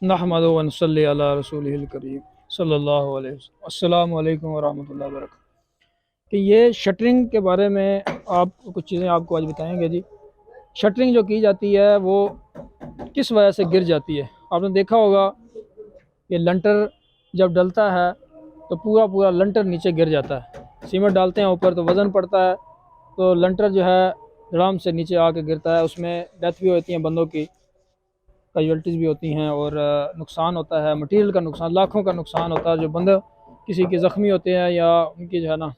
नहमदु व नसल्ली अला रसूलिहिल करीम सल्लल्लाहु अलैहि वसल्लम। अस्सलामु अलैकुम व रहमतुल्लाहि व बरकातहू। कि ये शटरिंग के बारे में आप कुछ चीज़ें आपको आज बताएंगे जी। शटरिंग जो की जाती है वो किस वजह से गिर जाती है। आपने देखा होगा कि लंटर जब डलता है तो पूरा पूरा लंटर नीचे गिर जाता है। सीमेंट डालते हैं ऊपर तो वज़न पड़ता है, तो लंटर जो है आराम से नीचे आके गिरता है। उसमें डेथ भी होती है बंदों की, कैजुअल्टीज़ भी होती हैं और नुकसान होता है, मटेरियल का नुकसान, लाखों का नुकसान होता है। जो बंदे किसी के ज़ख्मी होते हैं या उनकी जो है ना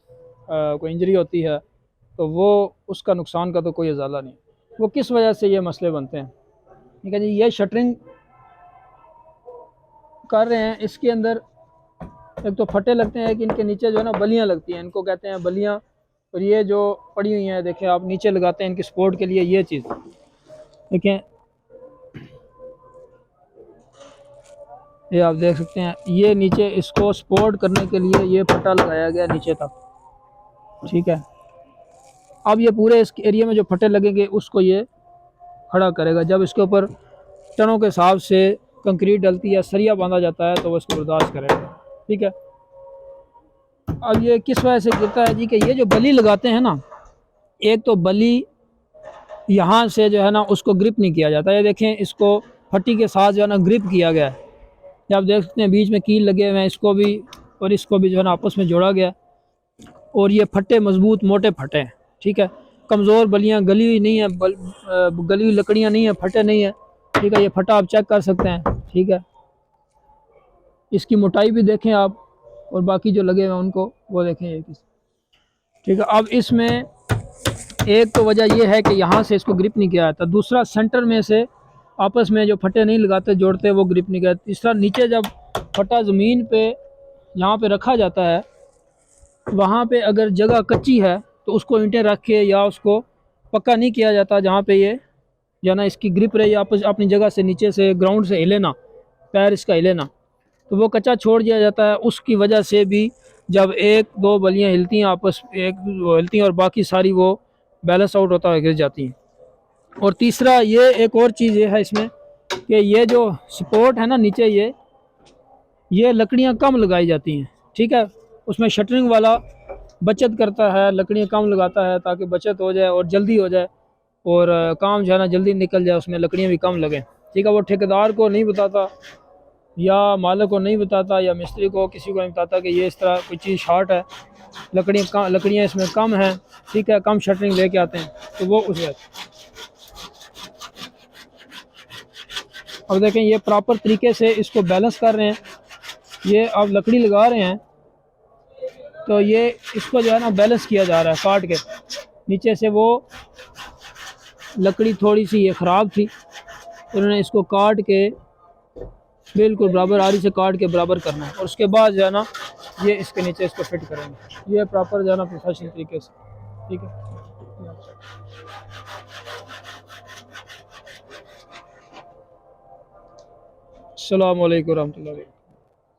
कोई इंजरी होती है तो वो उसका नुकसान का तो कोई अजाला नहीं। वो किस वजह से ये मसले बनते हैं, ठीक है जी। ये शटरिंग कर रहे हैं, इसके अंदर एक तो फटे लगते हैं कि इनके नीचे जो है ना बलियाँ लगती हैं, इनको कहते हैं बलियाँ। और ये जो पड़ी हुई हैं देखें आप, नीचे लगाते हैं इनकी सपोर्ट के लिए। ये चीज़ देखें, ये आप देख सकते हैं, ये नीचे इसको सपोर्ट करने के लिए ये फटा लगाया गया नीचे तक, ठीक है। अब ये पूरे इस एरिया में जो फटे लगेंगे उसको ये खड़ा करेगा। जब इसके ऊपर टनों के हिसाब से कंक्रीट डलती है, सरिया बांधा जाता है, तो वो इसको बर्दाश्त करेगा, ठीक है। अब ये किस वजह से गिरता है जी, कि ये जो बली लगाते हैं ना, एक तो बली यहाँ से जो है ना उसको ग्रिप नहीं किया जाता। ये देखें, इसको फट्टी के साथ जो है ना ग्रिप किया गया है। ये आप देख सकते हैं बीच में कील लगे हुए हैं, इसको भी और इसको भी जो है ना आपस में जोड़ा गया। और ये फट्टे मजबूत मोटे फटे हैं, ठीक है। कमज़ोर बलियाँ गली हुई नहीं है, गली हुई लकड़ियाँ नहीं है, फटे नहीं है, ठीक है। ये फटा आप चेक कर सकते हैं, ठीक है। इसकी मोटाई भी देखें आप, और बाकी जो लगे हुए हैं उनको वो देखें ये किस, ठीक है। अब इसमें एक तो वजह यह है कि यहाँ से इसको ग्रिप नहीं किया जाता। दूसरा, सेंटर में से आपस में जो फटे नहीं लगाते जोड़ते, वो ग्रिप नहीं किया। तीसरा, नीचे जब फटा ज़मीन पे यहाँ पे रखा जाता है, वहाँ पे अगर जगह कच्ची है तो उसको ईंटें रख के या उसको पक्का नहीं किया जाता, जहाँ पे ये या ना इसकी ग्रिप रहे आपस अपनी जगह से, नीचे से ग्राउंड से हिले ना, पैर इसका हिले ना, तो वो कच्चा छोड़ दिया जाता है। उसकी वजह से भी जब एक दो बलियाँ हिलती हैं आपस एक हिलती हैं और बाकी सारी वो बैलेंस आउट होता है, गिर जाती हैं। और तीसरा, ये एक और चीज़ ये है इसमें कि ये जो सपोर्ट है ना नीचे, ये लकड़ियाँ कम लगाई जाती हैं, ठीक है। उसमें शटरिंग वाला बचत करता है, लकड़ियाँ कम लगाता है ताकि बचत हो जाए और जल्दी हो जाए और काम जो है ना जल्दी निकल जाए, उसमें लकड़ियाँ भी कम लगें, ठीक है। वो ठेकेदार को नहीं बताता या मालिक को नहीं बताता या मिस्त्री को, किसी को नहीं बताता कि ये इस तरह कोई चीज़ शॉर्ट है, लकड़ियाँ इसमें कम हैं, ठीक है। कम शटरिंग लेके आते हैं तो वो उस वक्त। अब देखें, ये प्रॉपर तरीके से इसको बैलेंस कर रहे हैं। ये अब लकड़ी लगा रहे हैं तो ये इसको जो है ना बैलेंस किया जा रहा है काट के। नीचे से वो लकड़ी थोड़ी सी ये ख़राब थी, उन्होंने इसको काट के बिल्कुल बराबर आरी से काट के बराबर करना है। और उसके बाद जो है ना ये इसके नीचे इसको फिट करेंगे, ये प्रॉपर जो है ना प्रोफेशनल तरीके से, ठीक है। अस्सलाम वालेकुम रहमतुल्लाहि।